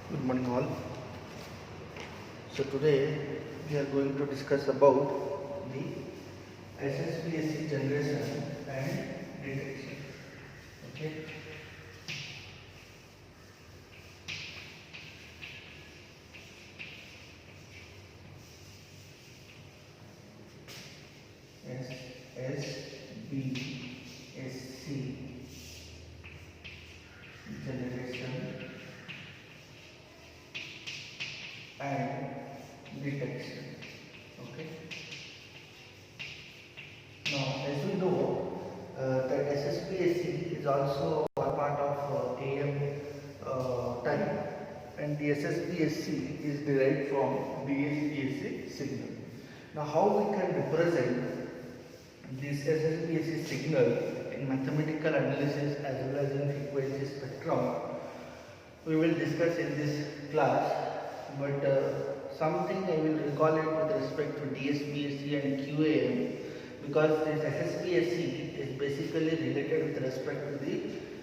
Good morning all. So today we are going to discuss about the SSPSC generation and detection. Okay. SSBSC generation and detection. Okay. Now, as we know, that SSPSC is also a part of AM type, and the SSPSC is derived from DSPSC signal. Now, how we can represent this SSPSC signal in mathematical analysis as well as in frequency spectrum, we will discuss in this class, but something I will recall it with respect to DSPSC and QAM, because this SSPSC is basically related with respect to the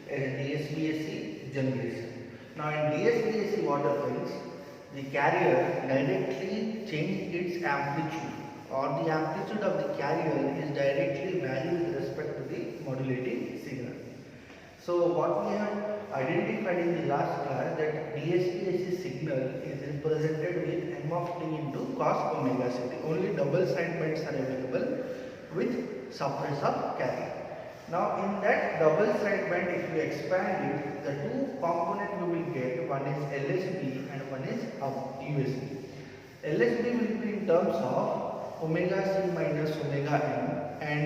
DSPSC generation. Now in DSPSC what happens, the carrier directly changes its amplitude, or the amplitude of the carrier is directly varied with respect to the modulating signal. So what we have identified in the last class, that DSPSC signal is represented with m of t into cos omega ct. Only double sidebands are available with suppressor carrier. Now in that double sideband, if you expand it, the two components we will get, one is LSB and one is USB. LSB will be in terms of omega c minus omega m, and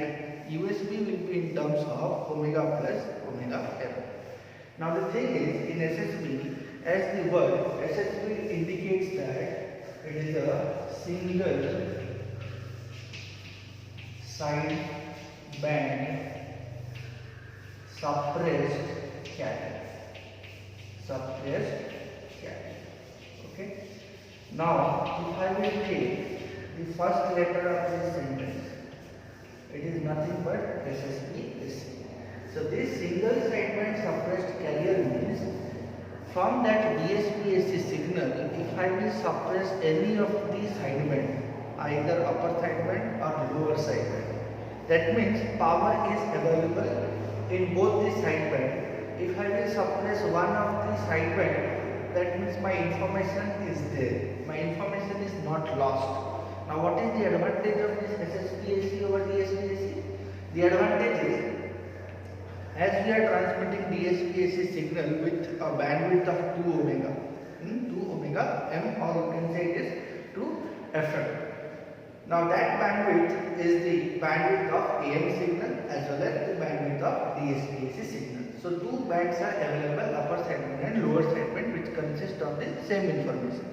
USB will be in terms of omega plus omega m. Now the thing is, in SSB, as the word SSB indicates that it is a single side band suppressed carrier. Okay. Now, if I will take the first letter of this sentence, it is nothing but SSPSC. So this single sideband suppressed carrier means, from that DSPSC signal, if I will suppress any of these sideband, either upper sideband or lower sideband, that means power is available in both the sideband. If I will suppress one of the sideband, that means my information is there. My information is not lost. Now what is the advantage of this SSPSC over DSPSC? The advantage is, as we are transmitting DSPSC signal with a bandwidth of 2 omega, 2 omega m, or you can say it is 2 FM. Now that bandwidth is the bandwidth of AM signal as well as the bandwidth of DSPSC signal. So two bands are available, upper sideband and lower sideband, which consist of the same information.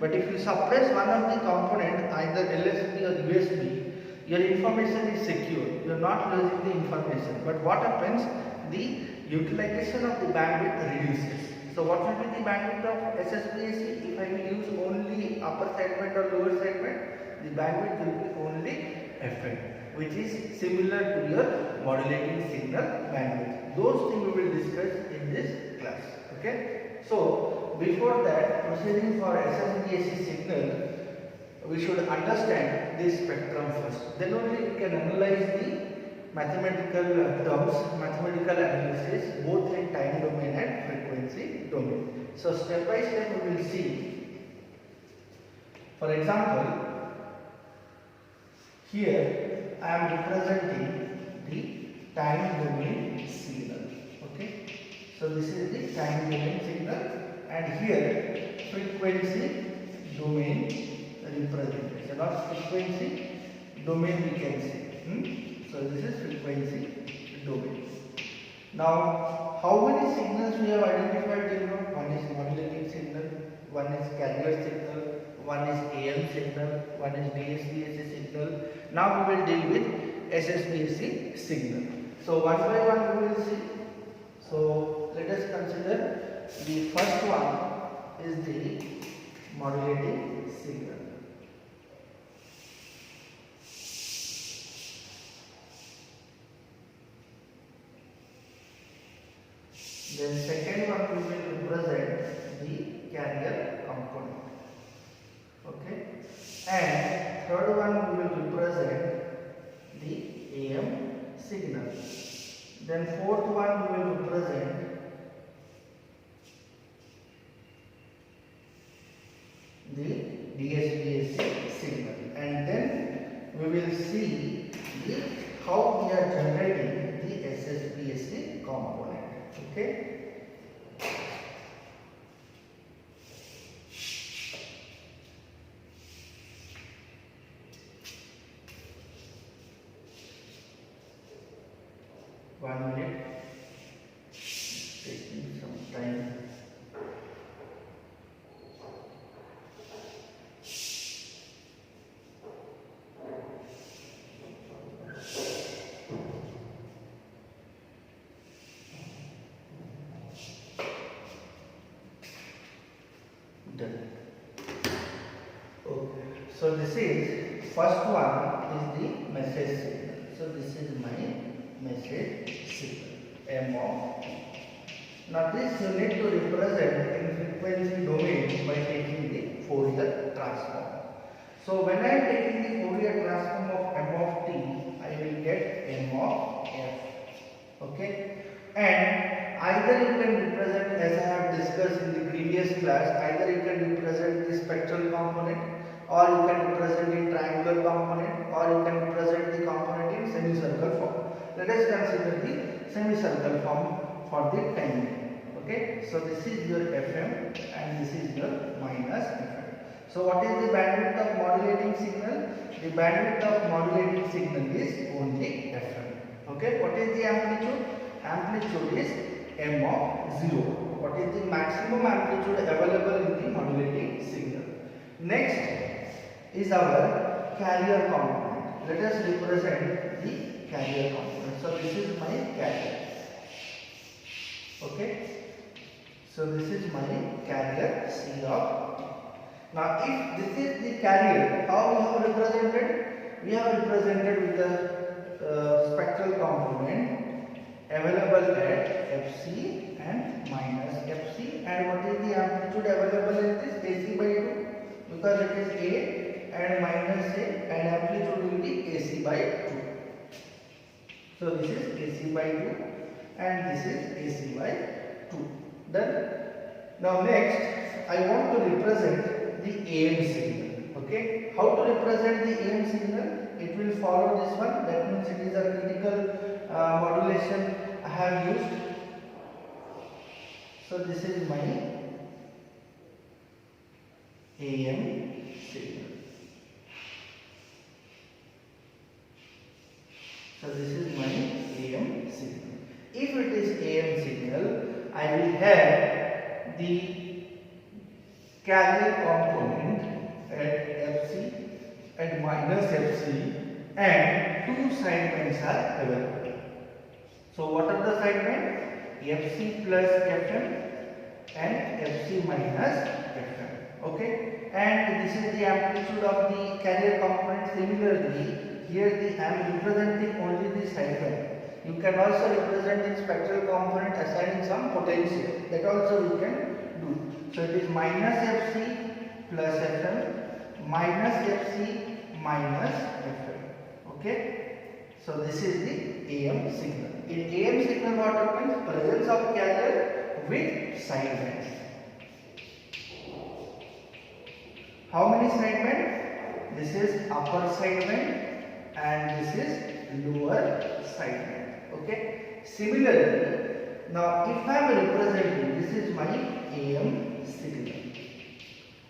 But if you suppress one of the component, either LSB or USB, your information is secure. You are not losing the information. But what happens? The utilization of the bandwidth reduces. So what will be the bandwidth of SSPSC? If I will use only upper sideband or lower sideband, the bandwidth will be only FM, which is similar to your modulating signal bandwidth. Those things we will discuss in this class. Okay. So before that, proceeding for SSPSC signal, we should understand this spectrum first. Then only we can analyze the mathematical terms, mathematical analysis, both in time domain and frequency domain. So step by step we will see. For example, here I am representing the time domain signal. Okay. So this is the time domain signal, and here frequency domain representation, or frequency domain we can say. So this is frequency domain. Now, how many signals we have identified? You know, one is modulating signal, one is carrier signal, one is AM signal, one is DSPSC signal. Now we will deal with SSPSC signal. So one by one we will see. So let us consider the first one is the modulating signal. Then second one we will represent the carrier component. Okay, and third one we will represent the AM signal. Then fourth one we will represent the DSP-AC signal, and then we will see how we are generating the SSP-AC component. Okay. One minute, taking some time. Done. Okay. So this is first one is the message signal. So this is my message signal M of T. Now this you need to represent in frequency domain by taking the Fourier transform. So when I am taking the Fourier transform of M of T, I will get M of F. Okay, and either you can represent, as I have discussed in the previous class, either you can represent the spectral component, or you can represent the triangular component, or you can represent the component in semicircle form. Let us consider the semicircle form for the time being. Okay, so this is your FM and this is your minus FM. So what is the bandwidth of modulating signal? The bandwidth of modulating signal is only FM. Okay, what is the amplitude? Amplitude is M of 0. What is the maximum amplitude available in the modulating signal? Next is our carrier component. Let us represent the carrier component. So this is my carrier. Okay, so this is my carrier C of T. Now if this is the carrier, how we have represented? We have represented with the spectral component available at Fc and minus Fc, and what is the amplitude available in this? AC by 2, because it is A and minus A, and amplitude will be AC by 2. So this is AC by 2 and this is AC by 2. Done. Now next I want to represent the AM signal. Okay, how to represent the AM signal? It will follow this one. That means it is a critical modulation I have used. So this is my AM signal. So this is my AM signal. If it is AM signal, I will have the carrier component at Fc and minus Fc, and two sidebands are available. So what are the sidebands? Fc plus Fm and Fc minus Fm. Okay, and this is the amplitude of the carrier component. Similarly, here I am representing only the sideband. You can also represent the spectral component assigning some potential. That also we can do. So it is minus Fc plus Fm minus Fc minus Fm. Okay. So this is the AM signal. In AM signal, what happens? Presence of carrier with sidebands. How many sidebands? This is upper sideband and this is lower sideband. Okay. Similarly, now if I am representing, this is my AM signal.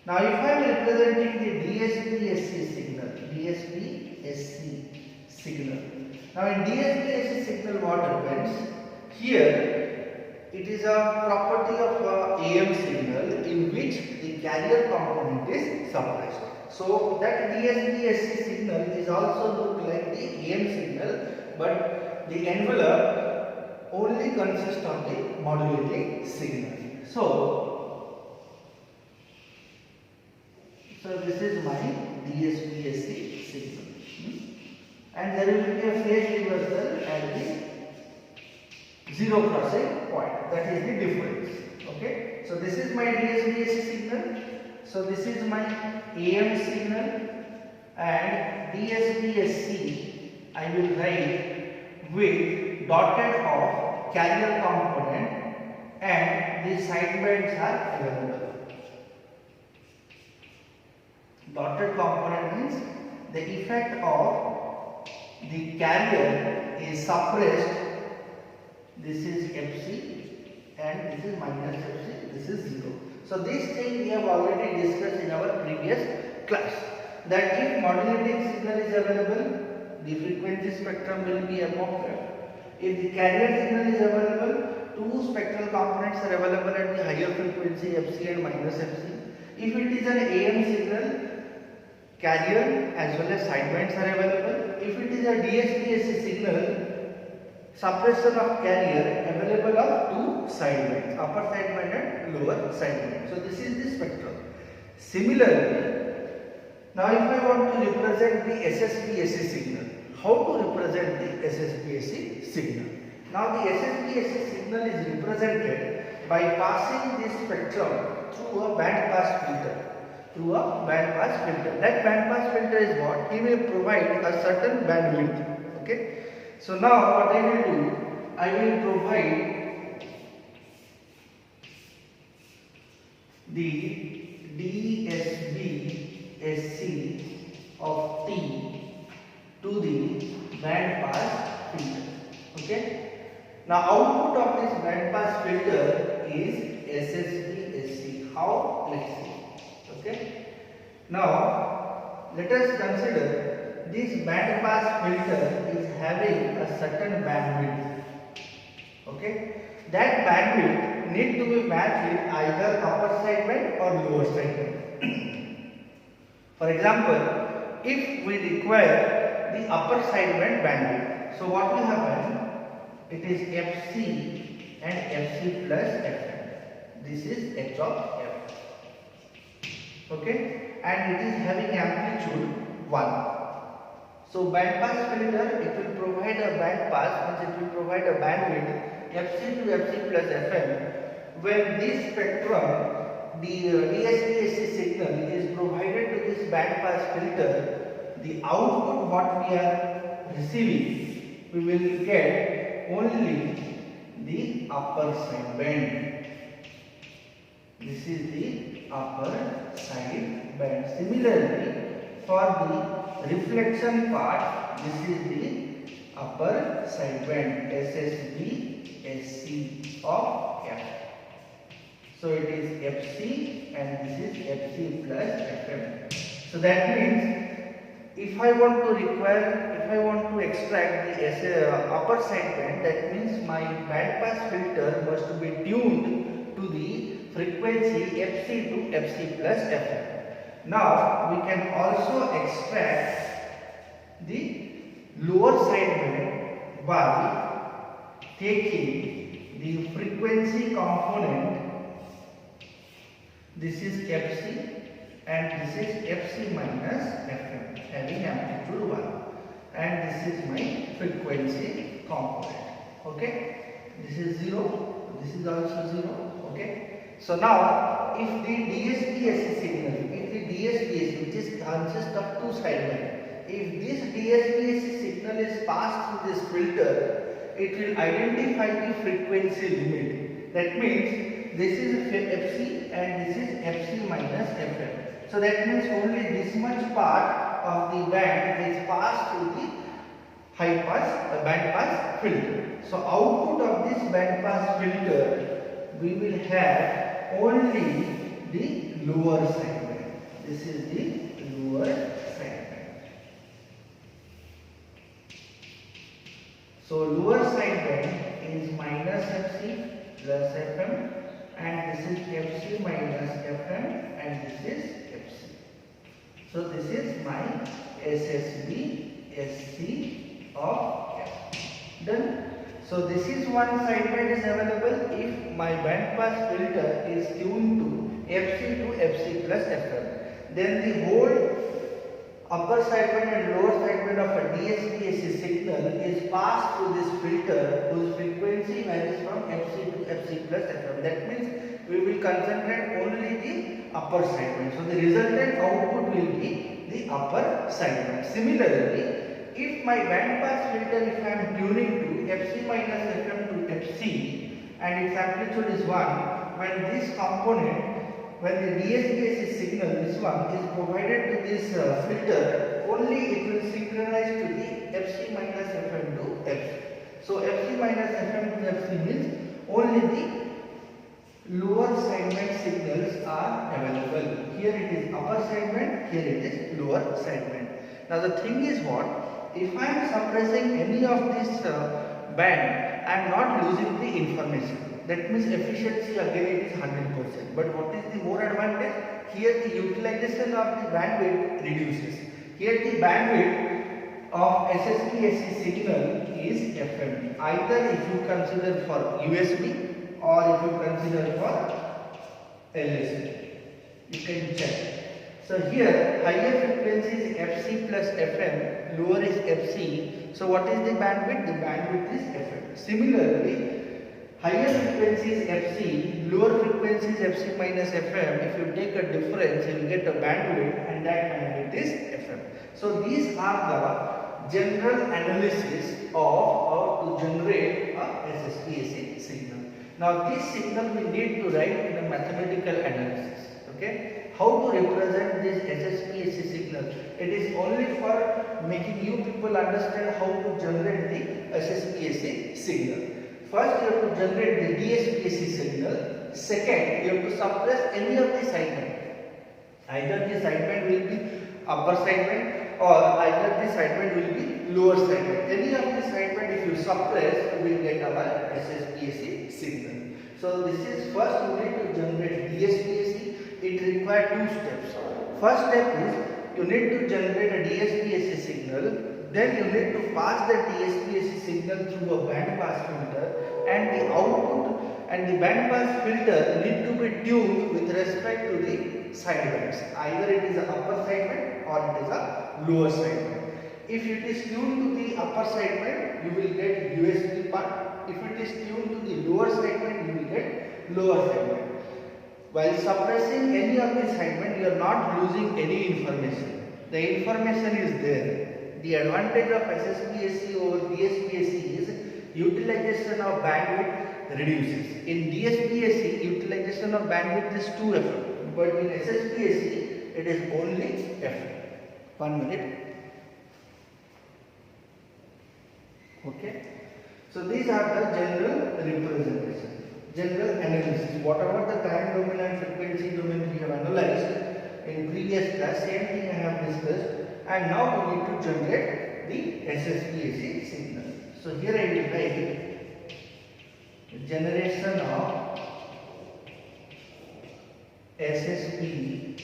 Now if I am representing the DSP-SC signal, DSP-SC signal. Now in DSP-SC signal, what happens? Here it is a property of AM signal in which the carrier component is suppressed. So that DSP-SC signal is also look like the AM signal, but the envelope only consists of the modulating signal. So this is my DSP-SC signal, and there will be a phase reversal at the zero crossing point. That is the difference. Okay, so this is my DSP-AC signal. So this is my AM signal, and DSP-AC I will write with dotted of carrier component, and the sidebands are available. Dotted component means the effect of the carrier is suppressed. This is FC and this is minus FC, this is 0. So this thing we have already discussed in our previous class, that if modulating signal is available, the frequency spectrum will be above that. If the carrier signal is available, two spectral components are available at the higher frequency FC and minus FC. If it is an AM signal, carrier as well as sidebands are available. If it is a DSP-AC signal, suppression of carrier available of two sidebands, upper sideband and lower sideband. So this is the spectrum. Similarly, now if I want to represent the SSB-AC signal, how to represent the SSB-AC signal? Now the SSB-AC signal is represented by passing this spectrum through a band pass filter. That band pass filter is what? He will provide a certain bandwidth. Okay. So now what I will do, I will provide the DSB-AC of T to the band pass filter. Okay. Now output of this band pass filter is SSB-AC. How? Let's see. Okay. Now let us consider this band pass filter is having a certain bandwidth. Okay. That bandwidth need to be matched with either upper sideband or lower sideband. For example, if we require the upper sideband bandwidth, so what will happen? It is FC and FC plus FM. This is H of F. Okay, and it is having amplitude 1. So band pass filter, it will provide a band pass, means it will provide a bandwidth FC to FC plus FM. When this spectrum, the DSP-AC signal is provided to this band pass filter, the output what we are receiving, we will get only the upper sideband. This is the upper sideband. Similarly, for the reflection part, this is the upper sideband, SSB-AC of F. So it is FC and this is FC plus FM. So that means if I want to extract the upper sideband, that means my band pass filter must be tuned to the frequency FC to FC plus FM. Now we can also extract the lower sideband by taking the frequency component. This is FC and this is FC minus FM, having amplitude 1, and this is my frequency component. Okay, this is 0, this is also 0. Okay, so now if the DSP-AC signal, which is consists of two sidebands, if this DSP-AC signal is passed through this filter, it will identify the frequency limit. That means this is FC and this is FC minus FM. So that means only this much part of the band is passed through the high pass band pass filter. So output of this band pass filter, we will have only the lower sideband. This is the lower sideband. So lower sideband is minus FC plus FM, and this is FC minus FM, and this is FC. So this is my SSB-AC of F. Done. So this is one sideband is available if my band pass filter is tuned to FC to FC plus FM. Then the whole upper sideband and lower sideband of a DSP-AC signal is passed through this filter whose frequency varies from FC to FC plus FM. That means we will concentrate only the upper segment. So the resultant output will be the upper segment. Similarly, if my band pass filter, if I am tuning to Fc minus Fm to Fc and its amplitude is 1, when this component, when the DSPAC signal, this one is provided to this filter, only it will synchronize to the Fc minus Fm to Fc. So Fc minus Fm to Fc means only the lower segment signals are available. Here it is upper segment, here it is lower segment. Now the thing is what? If I am suppressing any of this band, I am not losing the information. That means efficiency again it is 100%. But what is the more advantage? Here the utilization of the bandwidth reduces. Here the bandwidth of SSPAC signal is FM. Either if you consider for USB or if you consider for LSB. You can check. So here higher frequency is Fc plus Fm, lower is Fc. So what is the bandwidth? The bandwidth is Fm. Similarly, higher frequency is Fc, lower frequency is Fc minus Fm. If you take a difference, you will get a bandwidth, and that bandwidth is Fm. So these are the general analysis of how to generate a SSPAC signal. Now this signal we need to write in a mathematical analysis. Okay? How to represent this SSPAC signal? It is only for making you people understand how to generate the SSPAC signal. First, you have to generate the DSPAC signal. Second, you have to suppress any of the segment. Either the segment will be upper segment or either the segment will be lower segment. Any of the segment, if you suppress, we will get our SSPAC signal. So this is first you need to generate DSPAC. It requires two steps. First step is you need to generate a DSPAC signal. Then you need to pass the DSPAC signal through a band pass filter, and the output and the band pass filter need to be tuned with respect to the sidebands. Either it is an upper segment or it is a lower segment. If it is tuned to the upper segment, you will get USB part. If it is tuned to the lower segment, you will get lower segment. While suppressing any of the segment, you are not losing any information. The information is there. The advantage of SSPAC over DSPAC is utilization of bandwidth reduces. In DSPAC, utilization of bandwidth is 2FM, but in SSPAC, it is only FM. 1 minute. Okay. So these are the general representation. General analysis. Whatever the time domain and frequency domain we have analyzed in previous class, same thing I have discussed, and now we need to generate the SSPAC signal. So here I will write generation of SSPAC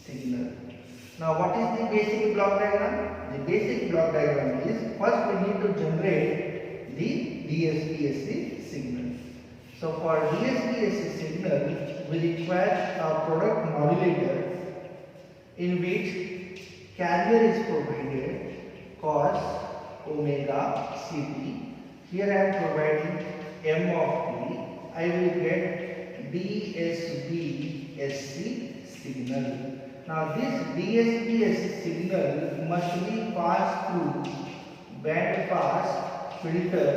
signal. Now what is the basic block diagram? The basic block diagram is first we need to generate the DSPAC signal. So for DSPAC signal, we require a product modulator in which carrier is provided cos omega Ct. Here I am providing m of t. I will get DSPAC signal. Now this DSPAC signal must be passed through band pass filter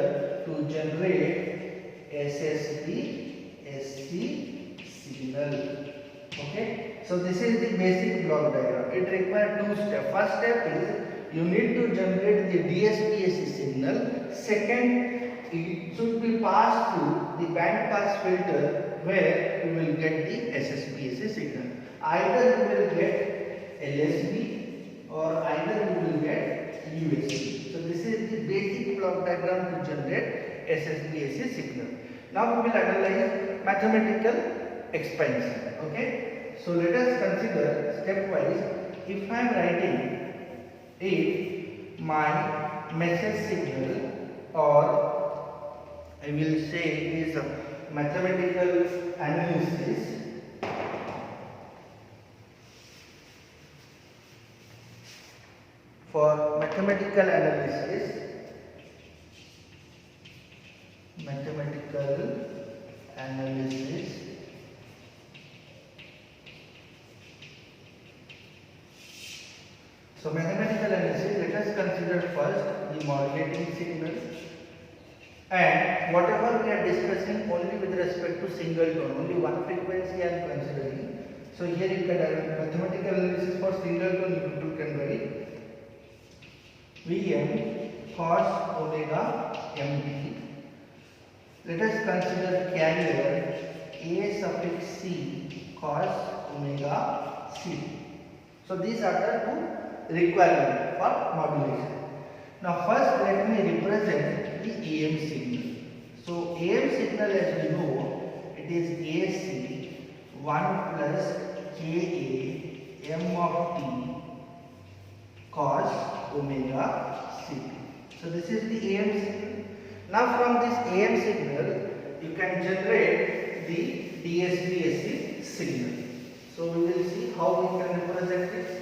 to generate SSPAC signal. Okay, so this is the basic block diagram. It requires two steps. First step is you need to generate the DSPAC signal. Second, it should be passed through the band pass filter where you will get the SSPAC signal. Either you will get LSB or either you will get USB. So this is the basic block diagram to generate SSPAC signal. Now we will analyze mathematical expansion. Okay. So let us consider stepwise. If I am writing if my message signal, or I will say is a mathematical analysis for mathematical analysis analysis. So mathematical analysis, let us consider first the modulating signal, and whatever we are discussing only with respect to single tone, only one frequency I am considering. So here you can mathematical analysis for single tone, you can write Vm cos omega mt. Let us consider carrier a suffix c cos omega c. So these are the two requirements for modulation. Now first let me represent the AM signal. So AM signal, as we know, it is AC 1 plus Ka m of t cos omega c. So this is the AM signal. Now from this AM signal you can generate the DSB-AC signal. So we will see how we can represent it.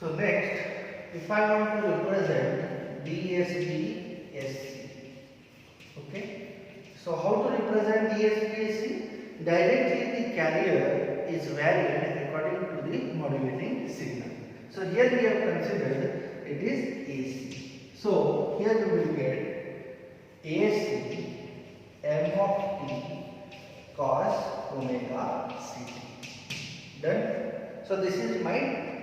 So next, if I want to represent DSB-SC, okay. So how to represent DSB-SC? Directly the carrier is varied according to the modulating signal. So here we have considered it is AC. So here we will get AC m of t cos omega ct. Done. So this is my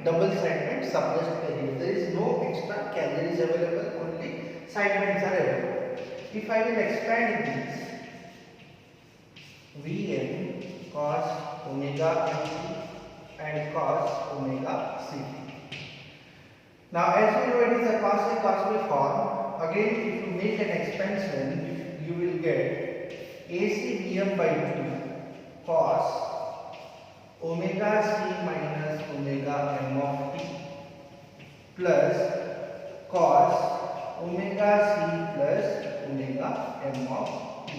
double segment suppressed carrier. There is no extra carrier is available, only segments are available. If I will expand this, Vm cos omega mt and cos omega ct. Now as we know it is a cosy form. Again if you make an expansion, you will get AC Vm by 2 cos omega c minus omega m of t plus cos omega c plus omega m of t.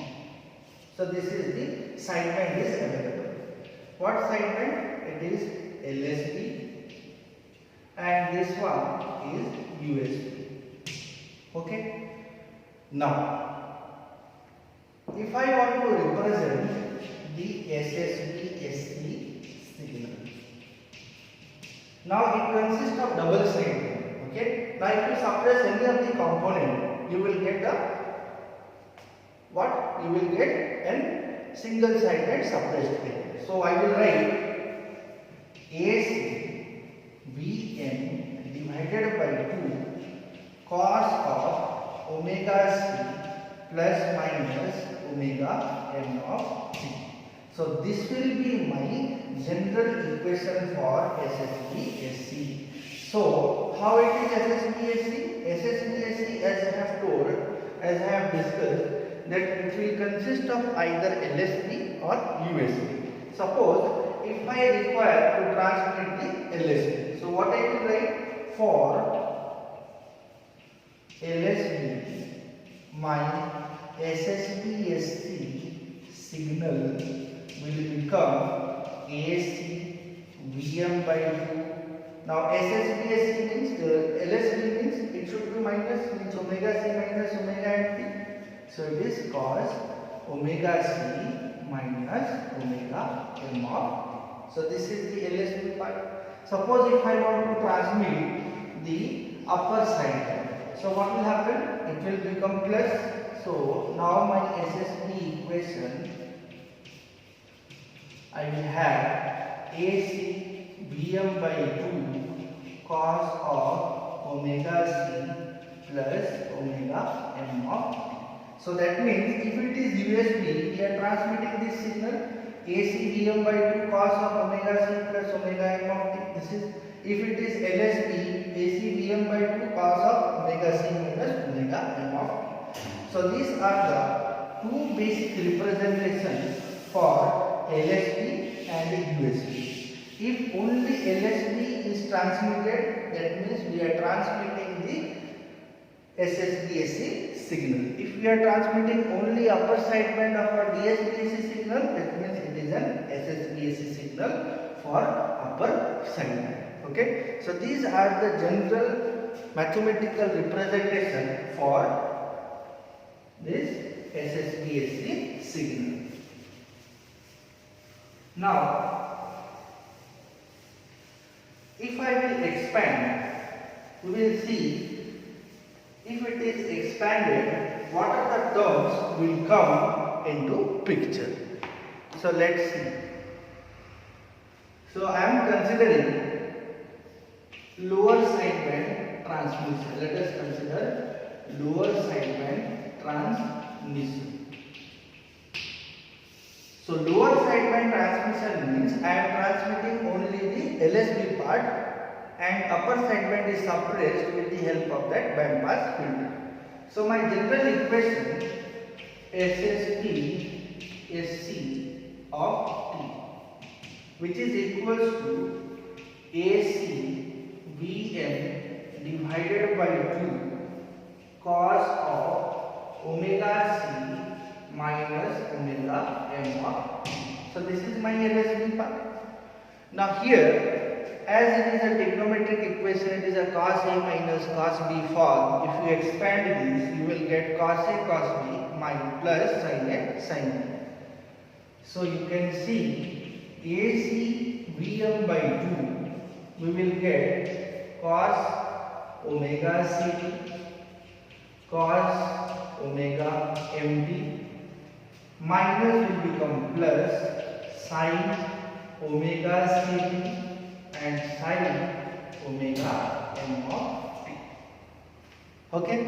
So this is the segment is available. What segment? It is LSB and this one is USB. Okay. Now if I want to represent the SSB-SC signal. Now it consists of double segment. Okay. Now if you suppress any of the component, you will get the what? You will get a single sided suppressed carrier. So I will write AC Vm divided by 2 cos of omega c plus minus omega m of t. So this will be my general equation for SSB-SC. So how it is SSB-SC? SSB-SC, as I have told, as I have discussed, that it will consist of either LSB or USB. Suppose if I require to transmit the LSB, so what I will write? For LSB, my SSB-SC signal will become AC Vm by 2. Now SSB-SC means LSB means it should be minus, means omega c minus omega mt. So it is cos omega c minus omega m of t. So this is the LSB part. Suppose if I want to transmit the upper side, so what will happen? It will become plus. So now my SSB equation, I will have AC Vm by 2 cos of omega c plus omega m of t. So that means if it is USB, we are transmitting this signal AC Vm by 2 cos of omega c plus omega m of t. This is if it is LSB, AC Vm by 2 cos of omega c minus omega m of t. So these are the two basic representations for LSB and USB. If only LSB is transmitted, that means we are transmitting the SSBAC signal. If we are transmitting only upper sideband of our DSBAC signal, that means it is an SSBAC signal for upper sideband. Okay, so these are the general mathematical representation for this SSBAC signal. Now, if I will expand, we will see if it is expanded, what are the terms will come into picture. So let's see. So I am considering lower sideband transmission. Let us consider lower sideband transmission. So lower sideband transmission means I am transmitting only the LSB part and upper sideband is suppressed with the help of that band pass filter. So my general equation SSB SC of T, which is equals to AC Vm divided by 2 cos of omega C minus omega m of T. So this is my LSB part. Now here, as it is a trigonometric equation, it is a cos A minus cos B form. If you expand this, you will get cos A cos B minus plus sin A sin B. So you can see AC Vm by 2, we will get cos omega Ct cos omega Mt minus will become plus sin omega Ct and sin omega m of T. Okay.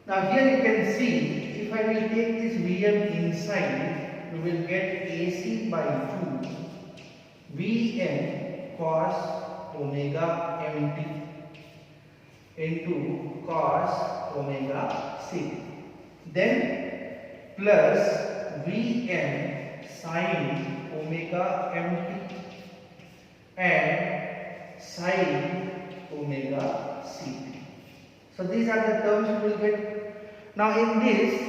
Now here you can see, if I will take this Vm inside, we will get AC by 2 Vm cos omega Mt into cos omega Ct. Then plus Vm sin omega Mt and sin omega Ct. So these are the terms we will get. Now in this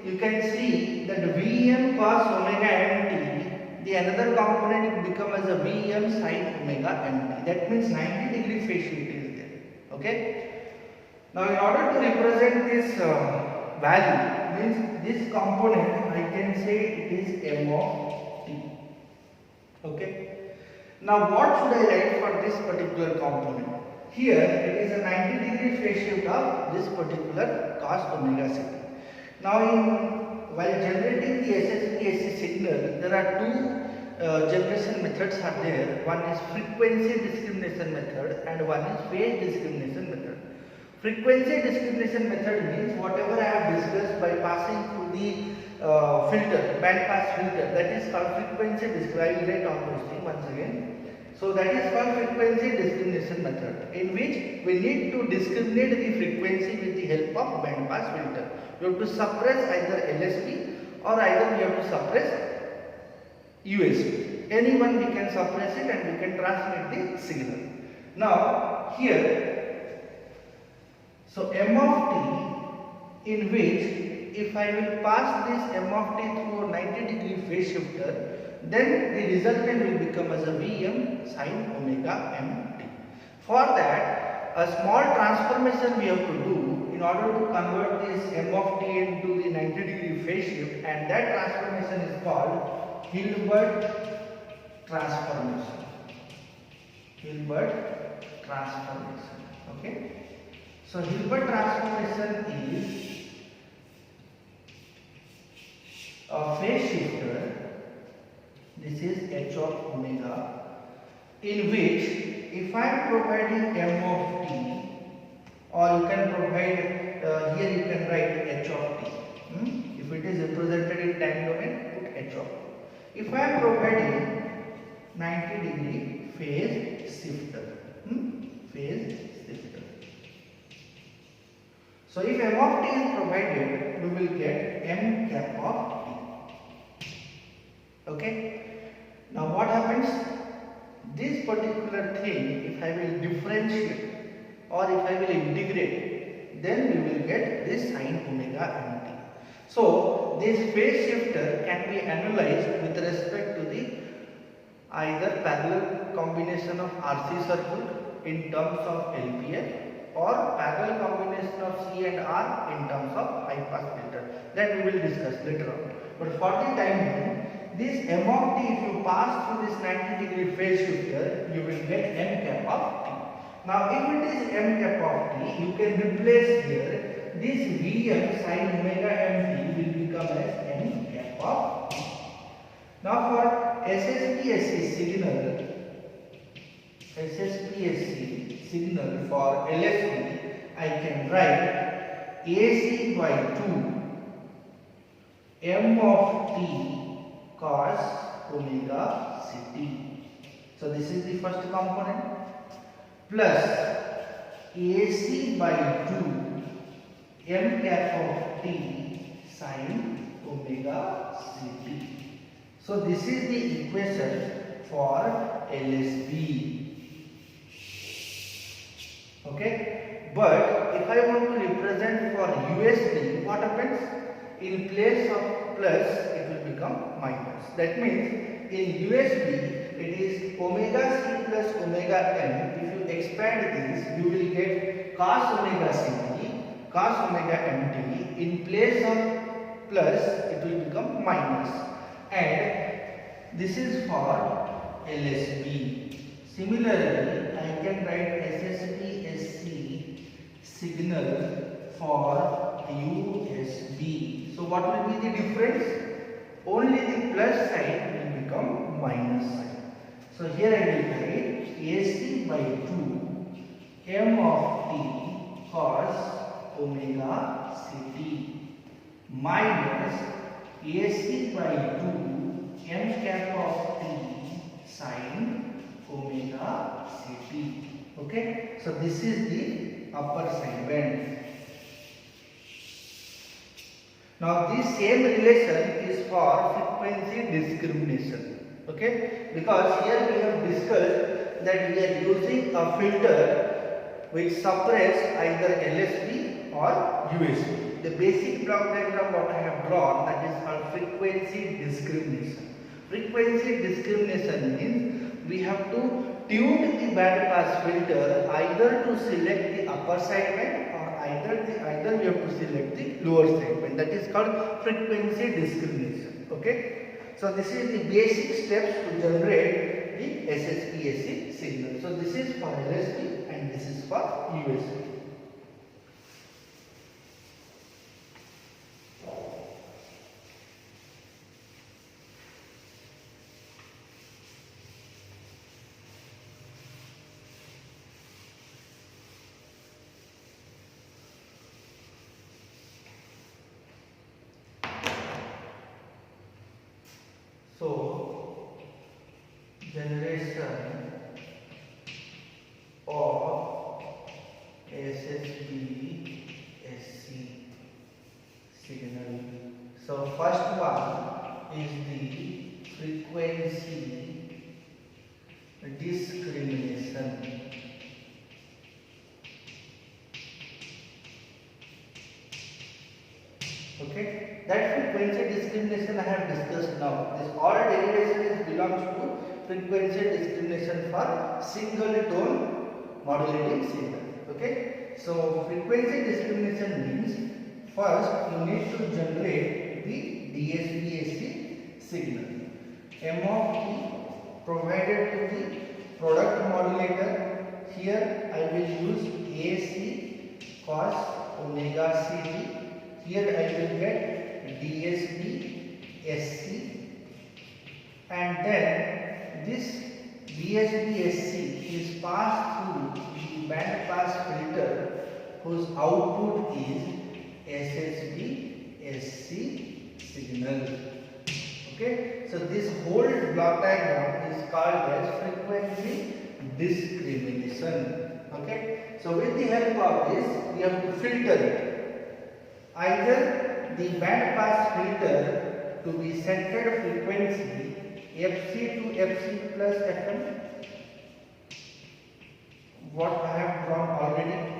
you can see that Vm cos omega Mt, the another component will become as a Vm sin omega Mt. That means 90-degree phase shift is there. Okay. Now in order to represent this value, means this component I can say it is m of T. Okay. Now what should I write for this particular component? Here it is a 90-degree phase shift of this particular cos omega Ct. Now while generating the SSBAC signal, there are two generation methods are there. One is frequency discrimination method and one is phase discrimination method. Frequency discrimination method means whatever I have discussed by passing through the filter, band pass filter, that is called frequency discrimination. I will write all those things once again. So that is called frequency discrimination method, in which we need to discriminate the frequency with the help of band pass filter. You have to suppress either LSB or either we have to suppress USB. Anyone we can suppress it and we can transmit the signal. Now here, so m of T, in which if I will pass this m of T through a 90-degree phase shifter, then the resultant will become as a Vm sin omega Mt. For that, a small transformation we have to do in order to convert this m of T into the 90-degree phase shift, and that transformation is called Hilbert transformation. Hilbert transformation. Okay. So Hilbert transformation is a phase shifter. This is h of omega, in which if I am providing m of T, or you can provide here you can write h of T. If it is represented in time domain, put h of T. If I am providing 90-degree phase shifter, phase shifter. So if m of T is provided, we will get m cap of T. Okay. Now what happens? This this particular thing, if I will differentiate or if I will integrate, then we will get this sin omega mt. So this phase shifter can be analyzed with respect to the either parallel combination of RC circuit in terms of LPL or parallel combination of C and R in terms of high pass filter. That we will discuss later on. But for the time being, this m of t, if you pass through this 90-degree phase shifter, you will get m cap of t. Now if it is m cap of t, you can replace here this Vm sin omega mt will become as m cap of t. Now for SSPSC signal for LSB, I can write AC by 2 m of t cos omega ct. So this is the first component, plus AC by 2 m cap of t sin omega ct. So this is the equation for LSB. Okay, but if I want to represent for USB, what happens? In place of plus, it will become minus. That means in USB, it is omega c plus omega m. If you expand this, you will get cos omega ct, cos omega mt. In place of plus, it will become minus. And this is for LSB. Similarly, I can write SSPSC signal for USB. So what will be the difference? Only the plus sign will become minus sign. So here I will write AC by 2 m of t cos omega ct minus AC by 2 m cap of t sin omega ct. Okay, so this is the upper side band. Now this same relation is for frequency discrimination. Okay, because here we have discussed that we are using a filter which suppresses either LSB or USB. The basic block diagram what I have drawn, that is called frequency discrimination. Frequency discrimination means we have to tune the band pass filter either to select the upper sideband or either we have to select the lower sideband. That is called frequency discrimination. Okay. So this is the basic steps to generate the SSPSC signal. So this is for LSB and this is for USB. So, generation of SSPSC signal. So, first one is the frequency discrimination. Okay, that frequency discrimination I have discussed now. This all derivation belongs to frequency discrimination for single tone modulating signal. Okay, so frequency discrimination means first you need to generate the DSPSC signal. M of t provided to the product modulator. Here I will use AC cos omega ct. Here I will get DSP SC, and then this DSP SC is passed through the band pass filter whose output is SSB SC signal. Okay, so this whole block diagram is called as frequency discrimination. Okay, so with the help of this we have to filter it. Either the band pass filter to be centered frequency FC to FC plus FM, what I have drawn already.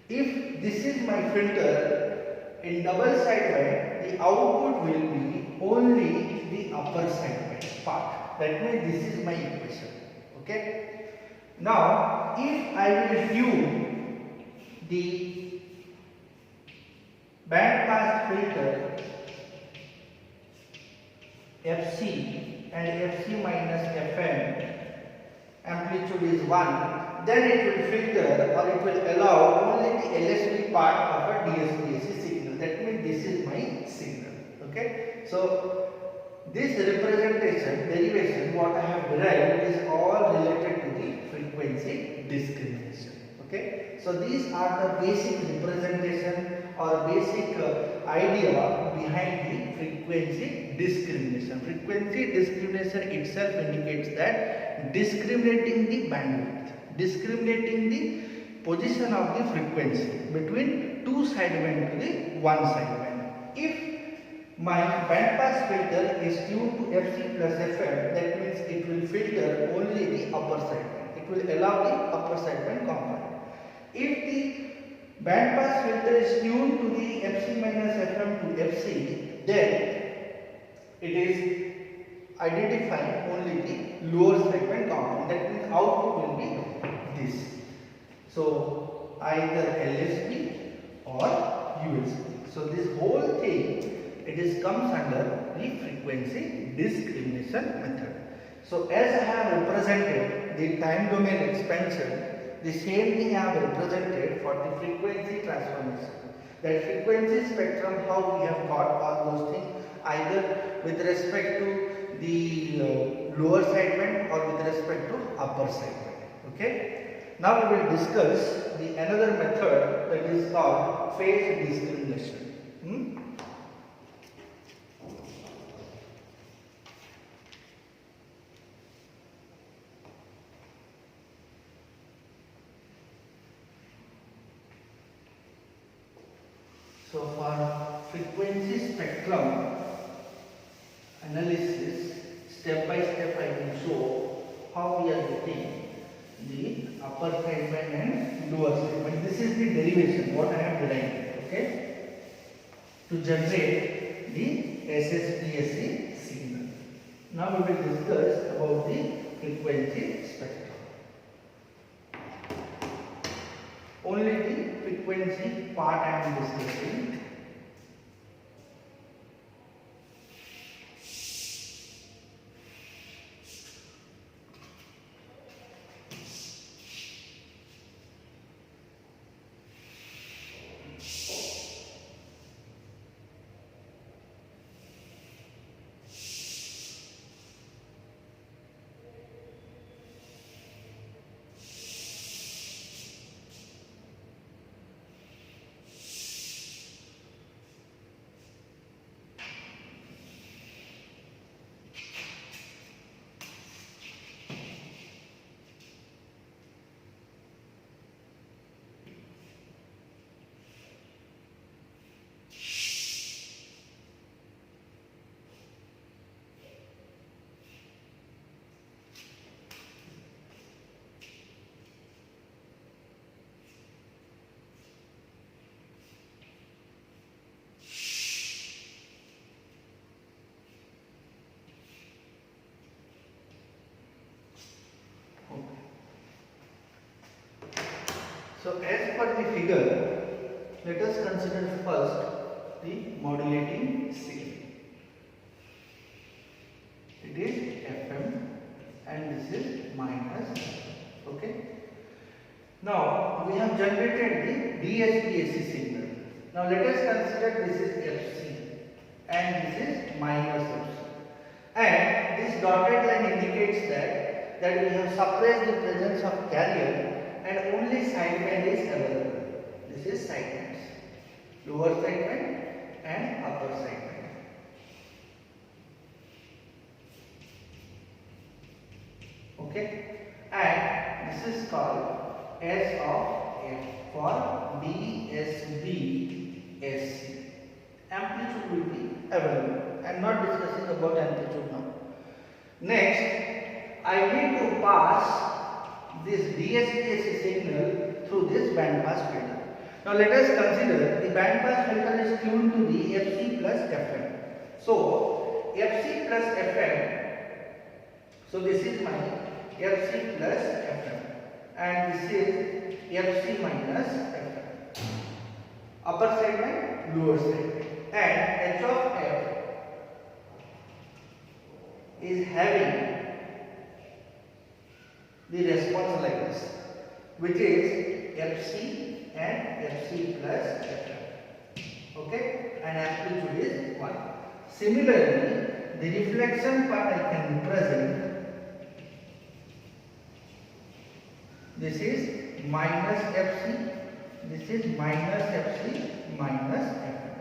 If this is my filter in double sideband, the output will be only the upper sideband part. That means this is my equation. Okay. Now, if I will tune the band pass filter FC and FC minus FM, amplitude is 1, then it will filter or it will allow only the LSB part of a DSP-AC signal. That means this is my signal. Okay. So this representation derivation what I have derived is all related to the frequency discrimination. Okay. So these are the basic representation or basic idea behind the frequency discrimination. Frequency discrimination itself indicates that discriminating the bandwidth, discriminating the position of the frequency between two sideband to the one sideband. If my band pass filter is tuned to FC plus FM, that means it will filter only the upper sideband. It will allow the upper sideband component. If the band pass filter is tuned to the FC minus FM to FC, then it is identifying only the lower segment component. That means output will be this. So either LSB or USB. So this whole thing comes under the frequency discrimination method. So as I have represented the time domain expansion, the same thing I have represented for the frequency transformation. That frequency spectrum, how we have got all those things, either with respect to the lower sideband or with respect to upper sideband. Okay. Now we will discuss the another method that is called phase discrimination. So for frequency spectrum analysis, step by step I will show how we are getting the upper sideband and lower sideband. This is the derivation what I have derived, okay, to generate the SSPSC signal. Now we will discuss about the frequency spectrum. Only the frequency part I am discussing. So as per the figure, let us consider first the modulating signal. It is FM and this is minus. Okay. Now we have generated the DSP-AC signal. Now let us consider this is FC and this is minus FC. And this dotted line indicates that we have suppressed the presence of carrier and only sideband is available. This is sidebands, lower sideband and upper sideband. Okay, and this is called S of F for DSB SC. Amplitude will be available. I am not discussing about amplitude now. Next, I need to pass this DSP-AC signal through this band pass filter. Now let us consider the band pass filter is tuned to the FC plus FM. So FC plus FM. So this is my FC plus FM and this is FC minus FM. Upper segment, lower segment, and H of F is having the response like this, which is FC and FC plus FM. Okay, and amplitude is 1. Similarly, the reflection part I can represent. This is minus FC, this is minus FC minus FM.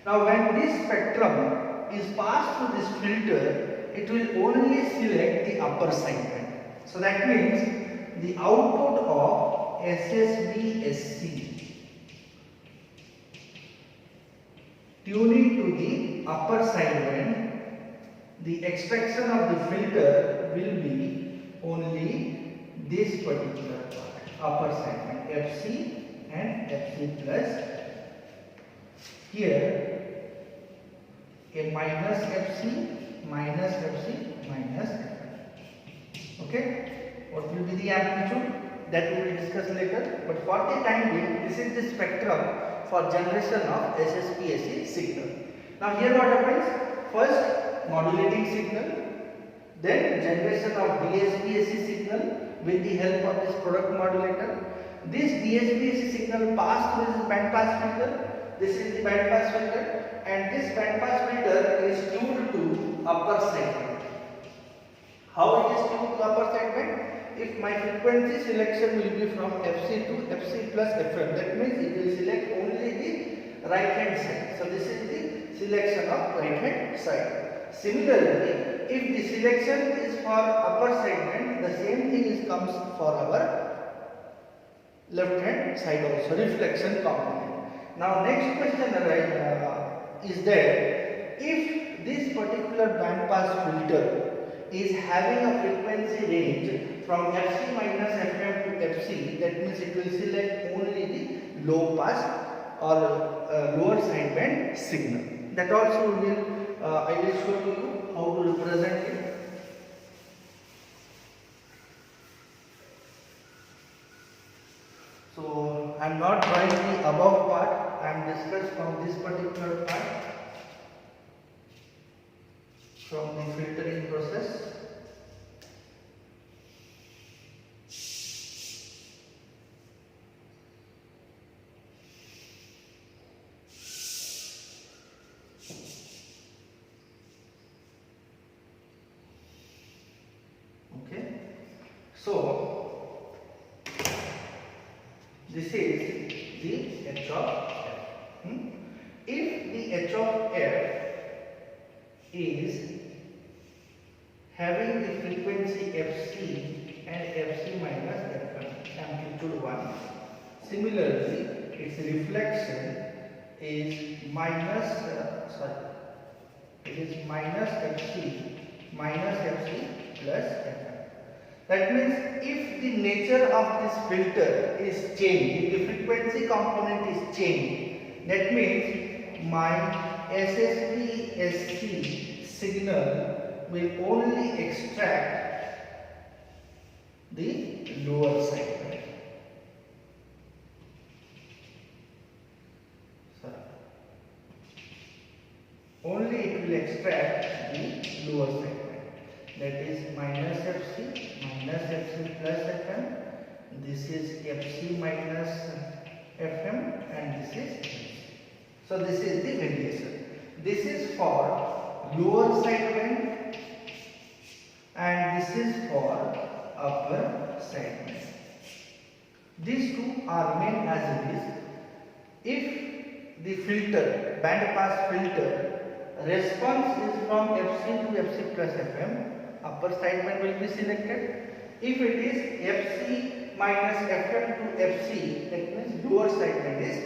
Now when this spectrum is passed through this filter, it will only select the upper segment. So that means the output of SSB-SC tuning to the upper segment, the extraction of the filter will be only this particular part, upper segment, FC and FC plus. Here a minus FC, minus FC, minus FM. Okay, what will be the amplitude? That we will discuss later. But for the time being, this is the spectrum for generation of SSB-AC signal. Now here what happens? First modulating signal, then generation of DSP-AC signal with the help of this product modulator. This DSP-AC signal passed through this band pass filter. This is the band pass filter, and this band pass filter is tuned to upper segment. How it is tuned to upper segment? If my frequency selection will be from FC to FC plus FM, that means it will select only the right hand side. So this is the selection of right hand side. Similarly, if the selection is for upper segment, the same thing comes for our left hand side also, reflection component. Now next question is that if this particular band pass filter is having a frequency range from FC minus FM to FC, that means it will select only the low pass or lower sideband signal. That also will I will show you how to represent it. So I am not drawing the above part, I am discussed from this particular part, from the filtering process. Okay, so this is the H of F. If the H of F is having the frequency FC and FC minus FM, amplitude 1. Similarly, its reflection is minus FC plus FM. That means if the nature of this filter is changed, if the frequency component is changed, that means my SSB-SC signal will only extract the lower segment. Only it will extract the lower segment. That is minus FC plus FM. This is FC minus FM, and this is FC. So this is the variation. This is for lower sideband and this is for upper sideband. These two are remain as it is. If the filter, band pass filter, response is from FC to FC plus FM, upper sideband will be selected. If it is FC minus FM to FC, that means lower sideband is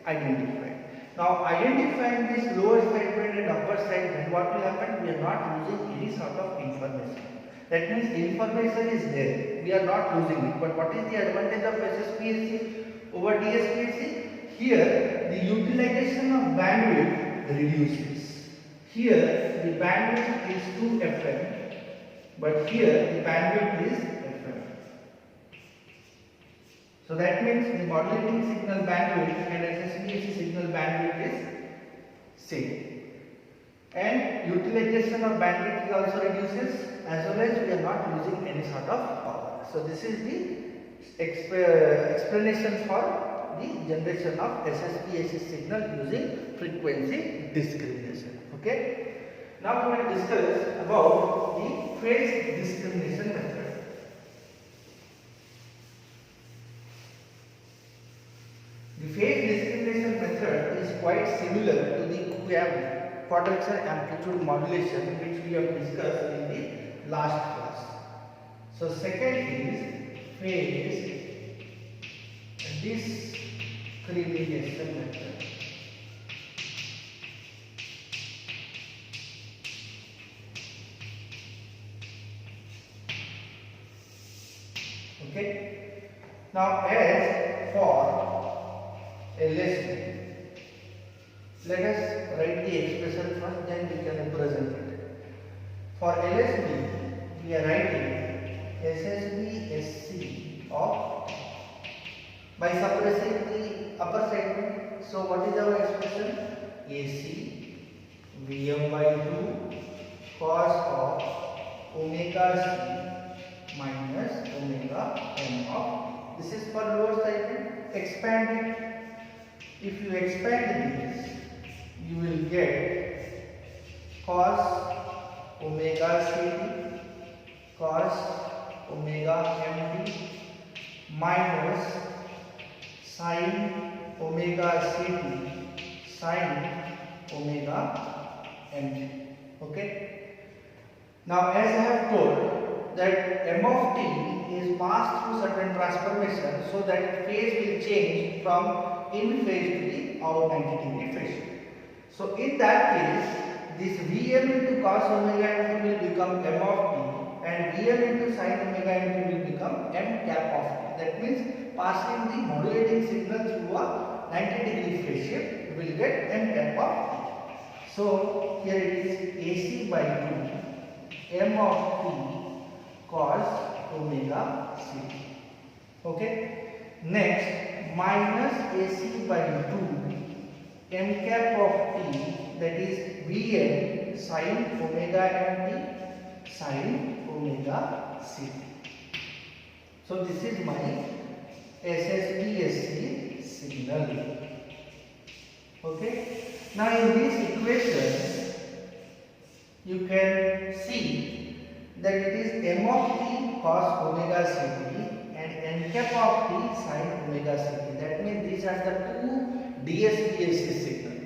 identified. Now identifying this lower sideband and upper sideband, what will happen? We are not using any sort of information. That means information is there. We are not losing it. But what is the advantage of SSPSC over DSPSC? Here, the utilization of bandwidth reduces. Here, the bandwidth is 2 FM, but here the bandwidth is FM. So that means the modulating signal bandwidth and SSPSC signal bandwidth is same. And utilization of bandwidth is also reduces, as well as we are not losing any sort of power. So this is the explanation for the generation of SSPSC signal using frequency discrimination. Okay. Now we will discuss about the phase discrimination method. The phase discrimination method is quite similar to the QAM, quadrature amplitude modulation, which we have discussed in the last class. So second is phase discrimination method. Okay. Now as for LSB, let us write the expression first, then we can represent it. For LSB, we are writing SSB of by suppressing the upper segment. So what is our expression? AC Vm by 2 cos of omega c minus omega m of. This is for lower segment. Expand it. If you expand this, you will get cos omega ct cos omega mt minus sin omega ct sin omega mt. Okay. Now as I have told that m of t is passed through certain transformation, so that phase will change from in phase to the out 90 degree phase. So in that case, this Vm into cos omega mt will become m of t, and Vm into sin omega mt will become m cap of t. That means passing the modulating signal through a 90 degree phase shift, we will get m cap of t. So here it is AC by 2 m of t cos omega ct. Okay. Next, minus AC by 2 m cap of t, that is Vm sin omega mt sin omega ct. So this is my SSPSC signal. Okay. Now in this equation, you can see that it is m of t cos omega ct and n cap of t sin omega ct. That means these are the two DSPSC signal.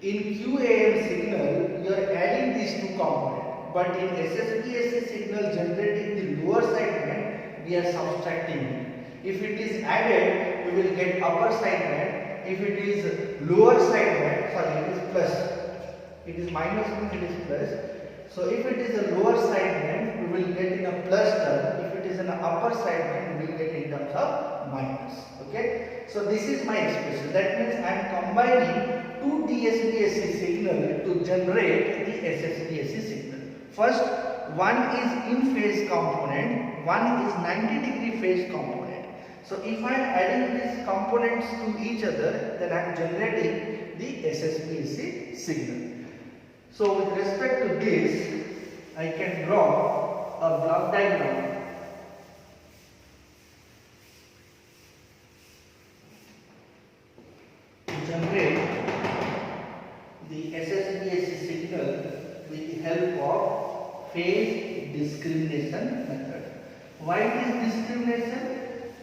In QAM signal, you are adding these two components, but in SSPSC signal generating the lower segment, we are subtracting it. If it is added, we will get upper segment. If it is lower segment, sorry, it is plus. It is minus means it is plus. So if it is a lower segment, we will get in a plus term. If it is an upper segment, we will get in terms of minus. Okay. So this is my expression. That means I am combining two DSPSC signal to generate the SSPSC signal. First, one is in phase component, one is 90 degree phase component. So if I am adding these components to each other, then I am generating the SSPSC signal. So with respect to this, I can draw a block diagram. To generate the SSPSC signal with the help of phase discrimination method. Why is discrimination?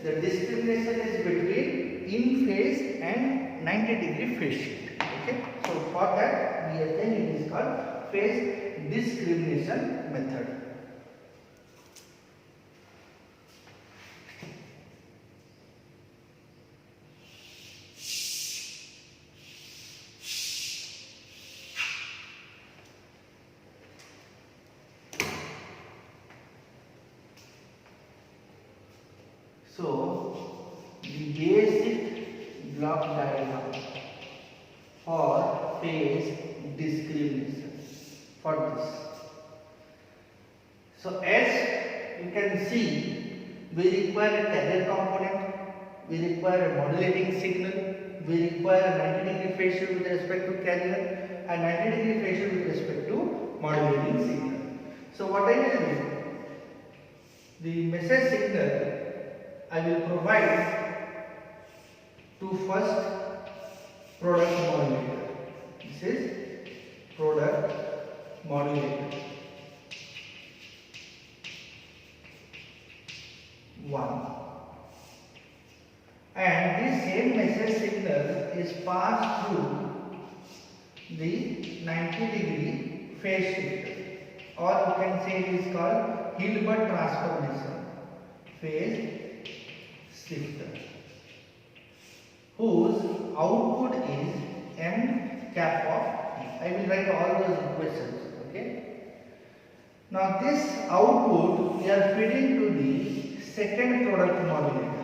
The discrimination is between in phase and 90 degree phase shift. Okay. So for that, we are saying it is called phase discrimination method. So the basic block diagram for phase discrimination for this. So as you can see, we require a carrier component, we require a modulating signal, we require a 90-degree phase shift with respect to carrier and 90-degree phase shift with respect to modulating signal. So what I will do, the message signal I will provide to first product modulator. This is product modulator 1, and this same message signal is passed through the 90-degree phase shifter, or you can say it is called Hilbert transformation phase shifter, whose output is m cap of t. I will write all those equations. Okay. Now this output we are feeding to the second product modulator.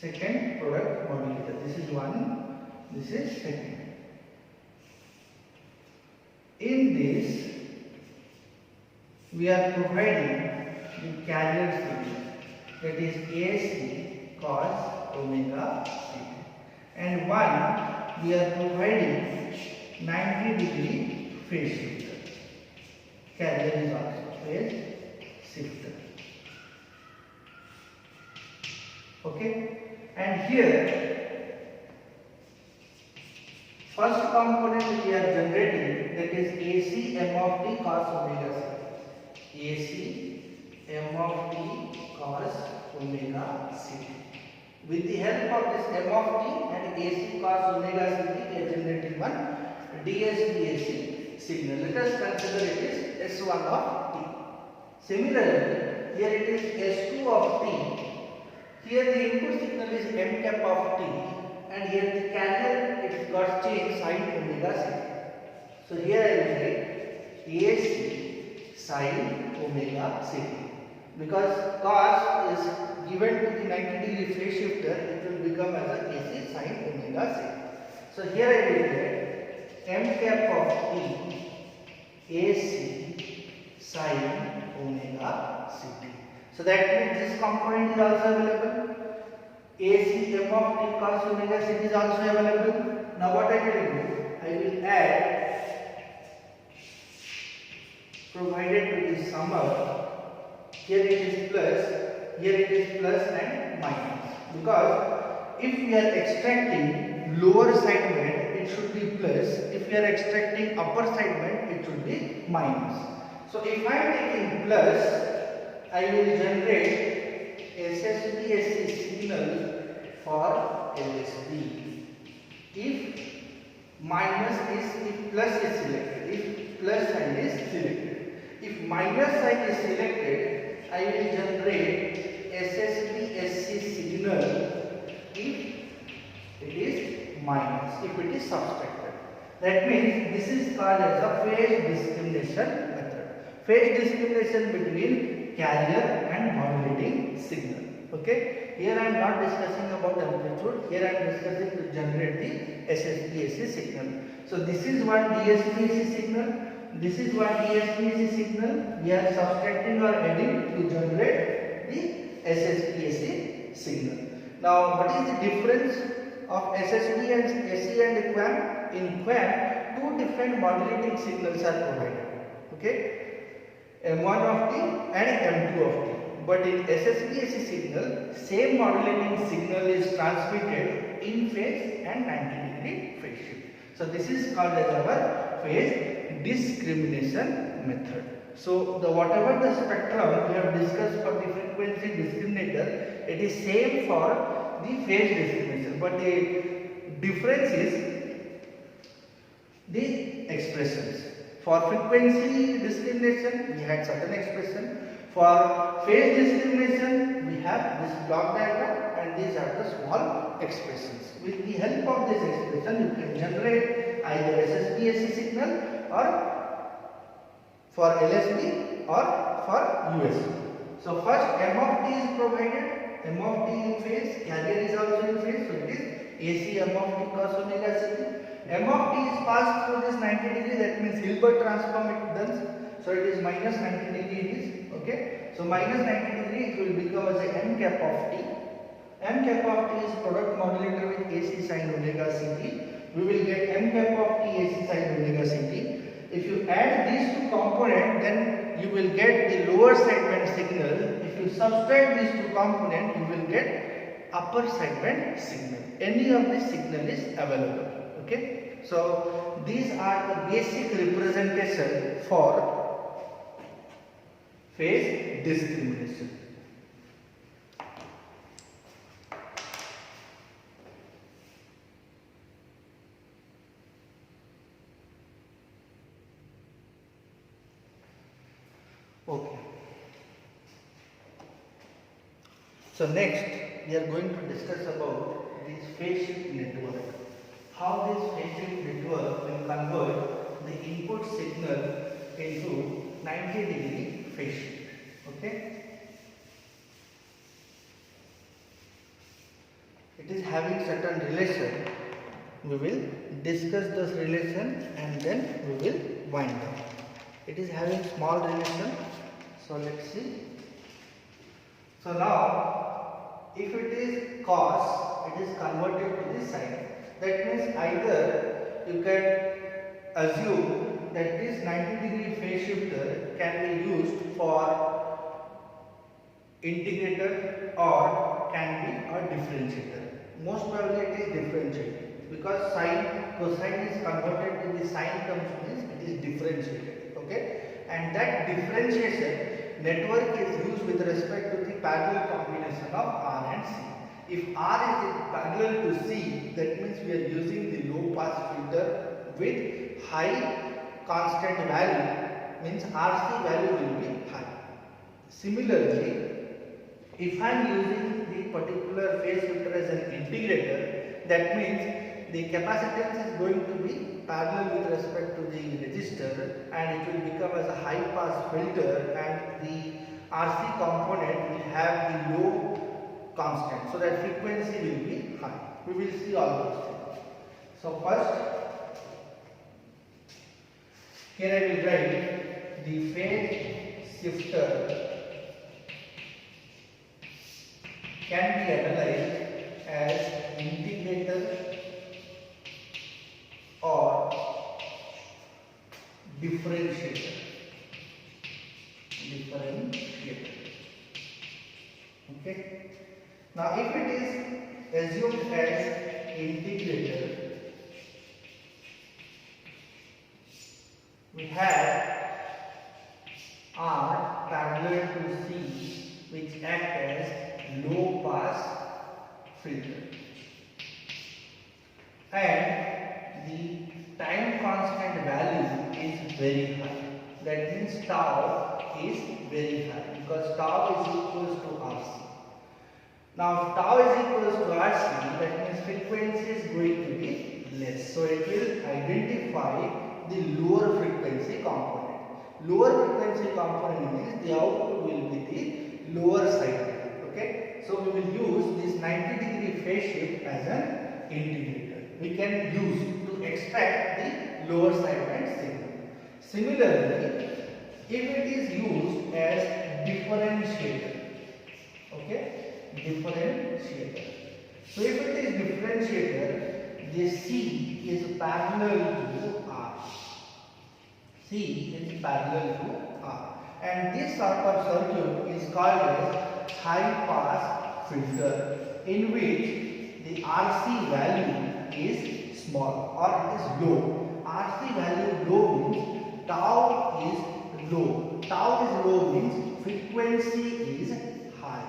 Second product modulator. This is one. This is second. In this, we are providing the carrier signal, that is AC cos omega t, and one we are providing 90-degree phase shifter. Carrier is also phase shifter. Okay, and here first component we are generating, that is AC m of t cos omega c. AC m of t cos omega c. With the help of this m of t and AC cos omega c, we are generating one DSPAC signal. Let us consider it is S1 of t. Similarly, here it is S2 of t. Here the input signal is m cap of t, and here the carrier it got changed sin omega c. So here I will write AC sin omega c, because cos is given to the 90-degree phase shifter, it will become as a AC sin omega c. So here I will write m cap of t AC sin omega c. So that means this component is also available. AC m of t cos omega c is also available. Now what I will do, I will add, provided to the summer. Here it is plus, here it is plus and minus. Because if we are extracting lower segment, it should be plus. If we are extracting upper segment, it should be minus. So if I am taking plus, I will generate SSPAC signal for LSB. If minus is, if plus is selected, if plus sign is selected. If minus sign is selected, I will generate SSPSC signal if it is minus, if it is subtracted. That means this is called as a phase discrimination method. Phase discrimination between carrier and modulating signal. Okay, here I am not discussing about amplitude, here I am discussing to generate the SSPAC signal. So this is one DSPAC signal, this is one DSPAC signal, we are subtracting or adding to generate the SSPAC signal. Now what is the difference of SSP and SC and QAM? In QAM, two different modulating signals are provided. Okay, M1 of t and M2 of t. But in SSPAC signal, same modulating signal is transmitted in phase and 90-degree phase shift. So this is called as our phase discrimination method. So the whatever the spectrum we have discussed for the frequency discriminator, it is same for the phase discrimination. But the difference is the expressions. For frequency discrimination, we had certain expression. For phase discrimination, we have this block diagram and these are the small expressions. With the help of this expression, you can generate either SSPAC signal or for LSB or for USB. So first m of t is provided, m of t in phase, carrier is also in phase, so it is AC m of t cos omega ct. M of t is passed through this 90 degree, that means Hilbert transform it does, so it is minus 90 degree it is, okay. So minus 90 degree it will become as a m cap of t. M cap of t is product modulator with AC sin omega ct. We will get m cap of t AC sin omega ct. If you add these two components, then you will get the lower sideband signal. If you subtract these two components, you will get upper sideband signal. Any of this signal is available. Okay. So these are the basic representation for phase discrimination. Okay. So next we are going to discuss about this phase shift network. How this phase shift network will convert the input signal into 90 degree phase shift. Okay. It is having certain relation. We will discuss this relation and then we will wind up. It is having small relation. So let's see. So now, if it is cos, it is converted to the sine. That means either you can assume that this 90 degree phase shifter can be used for integrator or can be a differentiator. Most probably it is differentiator, because sine, cosine is converted to the sine terms, means it is differentiated. Okay. And that differentiation network is used with respect to the parallel combination of R and C. If R is parallel to C, that means we are using the low pass filter with high constant value, means RC value will be high. Similarly, if I am using the particular phase filter as an integrator, that means the capacitance is going to be parallel with respect to the resistor, and it will become as a high pass filter, and the RC component will have the low constant, so that frequency will be high. We will see all those things. So first, here I will write the phase shifter can be analyzed as integrator or differentiator. Okay. Now, if it is assumed as integrator, we have R parallel to C, which act as low pass filter, and the time constant value is very high. That means tau is very high, because tau is equals to RC. Now, if tau is equals to RC, that means frequency is going to be less. So it will identify the lower frequency component. Lower frequency component means the output will be the lower side. Okay. So we will use this 90 degree phase shift as an integrator. We can use to extract the lower sideband signal. Similarly, if it is used as differentiator, okay, differentiator. So if it is differentiator, the C is parallel to R. C is parallel to R, and this sort of circuit is called as high pass filter, in which the RC value is small or it is low. RC value low means tau is low. Tau is low means frequency is high.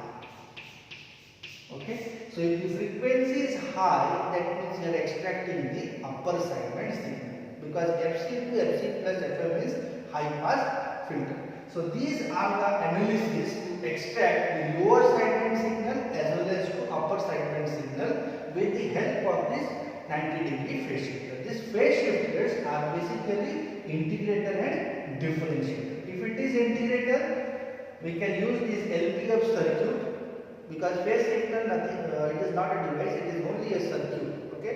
Okay. So if the frequency is high, that means you are extracting the upper sideband signal, because FC to FC plus FM is high pass filter. So these are the analysis to extract the lower sideband signal as well as to upper sideband signal with the help of this 90 degree phase shifter. These phase shifters are basically integrator and differentiator. If it is integrator, we can use this LPF circuit, because phase shifter nothing, it is not a device, it is only a circuit. Okay,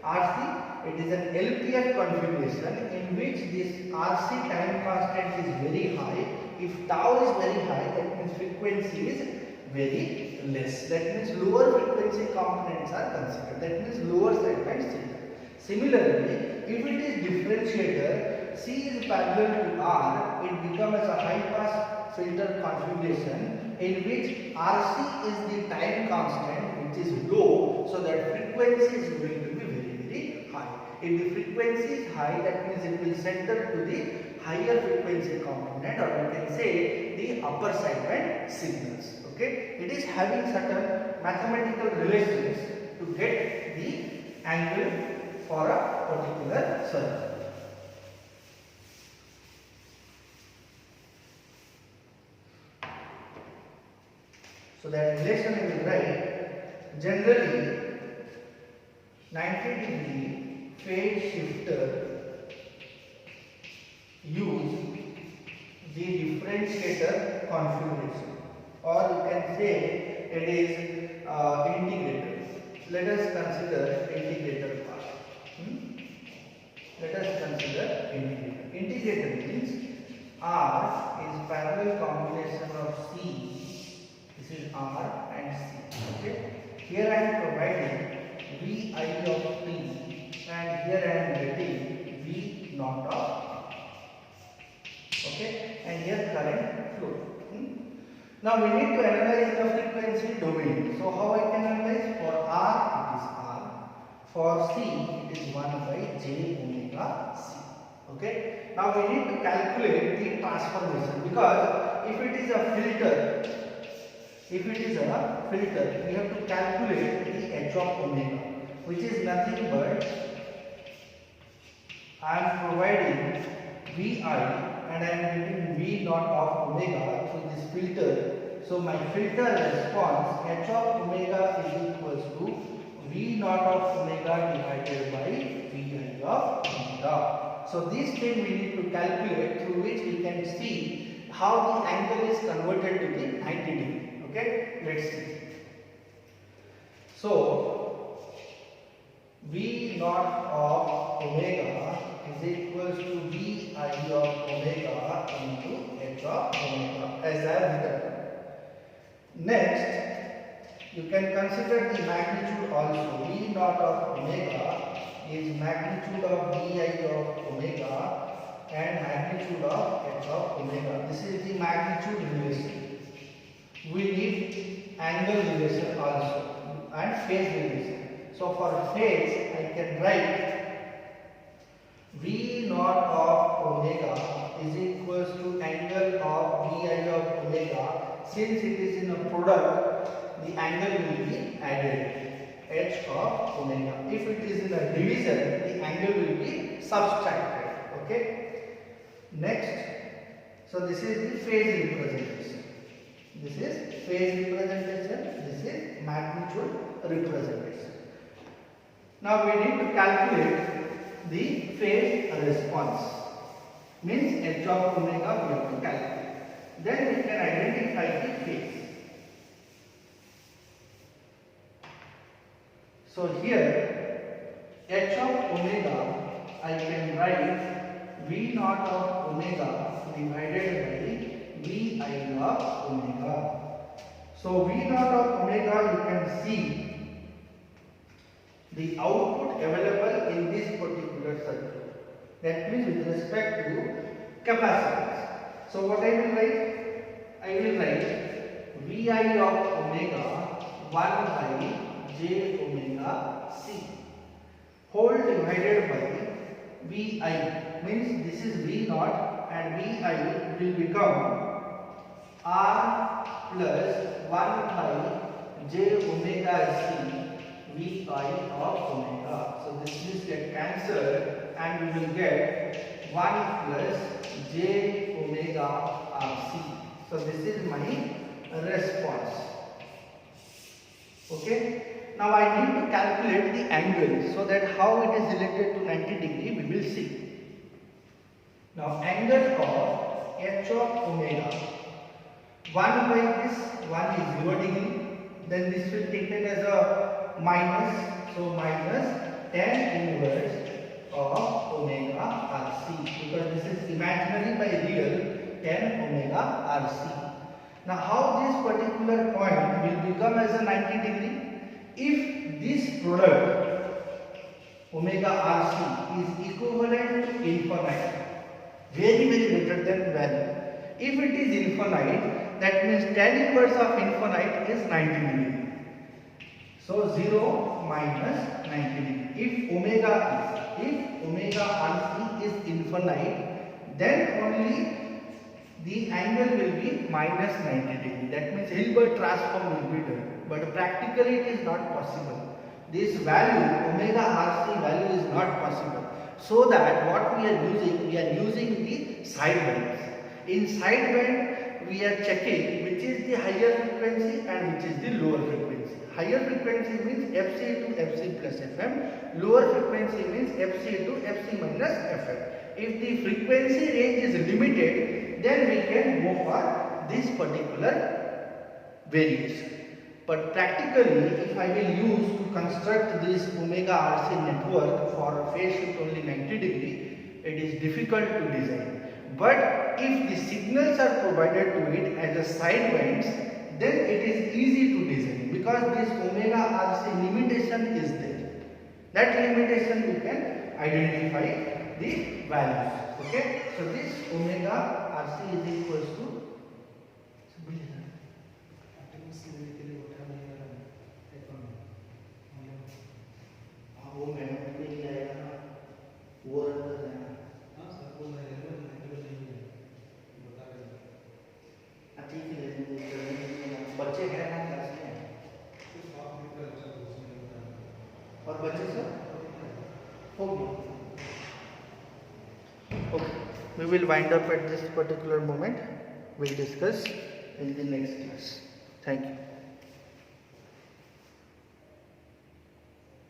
RC, it is an LPF configuration in which this RC time constant is very high. If tau is very high, that means frequency is very less. That means lower frequency components are considered. That means lower sideband signal. Similarly, if it is differentiator, C is parallel to R, it becomes a high pass filter configuration in which RC is the time constant which is low, so that frequency is going to be very high. If the frequency is high, that means it will center to the higher frequency component, or we can say the upper sideband signals. Okay, it is having certain mathematical relations to get the angle for a particular circuit. So that relation we will write, generally 90-degree phase shifter use the differentiator configuration, or you can say it is integrator. Let us consider integrator part. Let us consider integrator. Integrator means R is parallel combination of C. This is R and C. Okay. Here I am providing Vi of t, and here I am getting V naught of R. Okay, and here current flow. Now we need to analyze the frequency domain. So how I can analyze? For R it is R, for C it is 1 by j omega C. Okay. Now we need to calculate the transformation, because if it is a filter, we have to calculate the h of omega, which is nothing but I am providing Vi and I am getting V naught of omega through this filter. So my filter response h of omega is equals to V naught of omega divided by Vi of omega. So this thing we need to calculate, through which we can see how the angle is converted to the 90 degree. Okay, let's see. So V naught of omega is equals to Vi of omega into h of omega, as I have written. Next, you can consider the magnitude also. V naught of omega is magnitude of Vi of omega and magnitude of h of omega. This is the magnitude relation. We need angle relation also and phase relation. So for phase, I can write V naught of omega is equals to angle of Vi of omega. Since it is in a product, the angle will be added, h of omega. If it is in a division, the angle will be subtracted. Okay. Next, so this is the phase representation. This is phase representation. This is magnitude representation. Now we need to calculate the phase response. Means h of omega we have to calculate. Then we can identify the phase. So here h of omega I can write V naught of omega divided by Vi of omega. So V naught of omega, you can see the output available in this particular circuit. That means with respect to capacitance. So what I will write? I will write Vi of omega 1 by j omega C whole divided by Vi, means this is V naught, and Vi will become R plus 1 by j omega C Vi of omega. So this will get cancelled and we will get 1 plus j omega RC. So this is my response. Okay. Now I need to calculate the angle, so that how it is related to 90 degree we will see. Now angle of h of omega, 1 by this, 1 is 0 degree, then this will take it as a minus, so minus tan inverse of omega RC, because this is imaginary by real tan omega RC. Now how this particular point will become as a 90 degree? If this product omega RC is equivalent to infinite, very greater than value. If it is infinite, that means tan inverse of infinite is 90 degree. So 0 minus 90 degree. If omega RC is infinite, then only the angle will be minus 90 degree. That means Hilbert transform will be done. But practically it is not possible. This value, omega RC value, is not possible. So that what we are using the side bands. In side band we are checking which is the higher frequency and which is the lower frequency. Higher frequency means FC to FC plus FM. Lower frequency means FC to FC minus FM. If the frequency range is limited, then we can go for this particular variation. But practically, if I will use to construct this omega RC network for phase shift only 90 degree, it is difficult to design. But if the signals are provided to it as a side bands, then it is easy to design, because this omega RC limitation is there. That limitation we can identify the values. Okay, so this omega RC is equals to बच्चे हैं ना class में और बच्चे सब हो गया. Okay, we will wind up at this particular moment. We'll discuss in the next class. Thank you.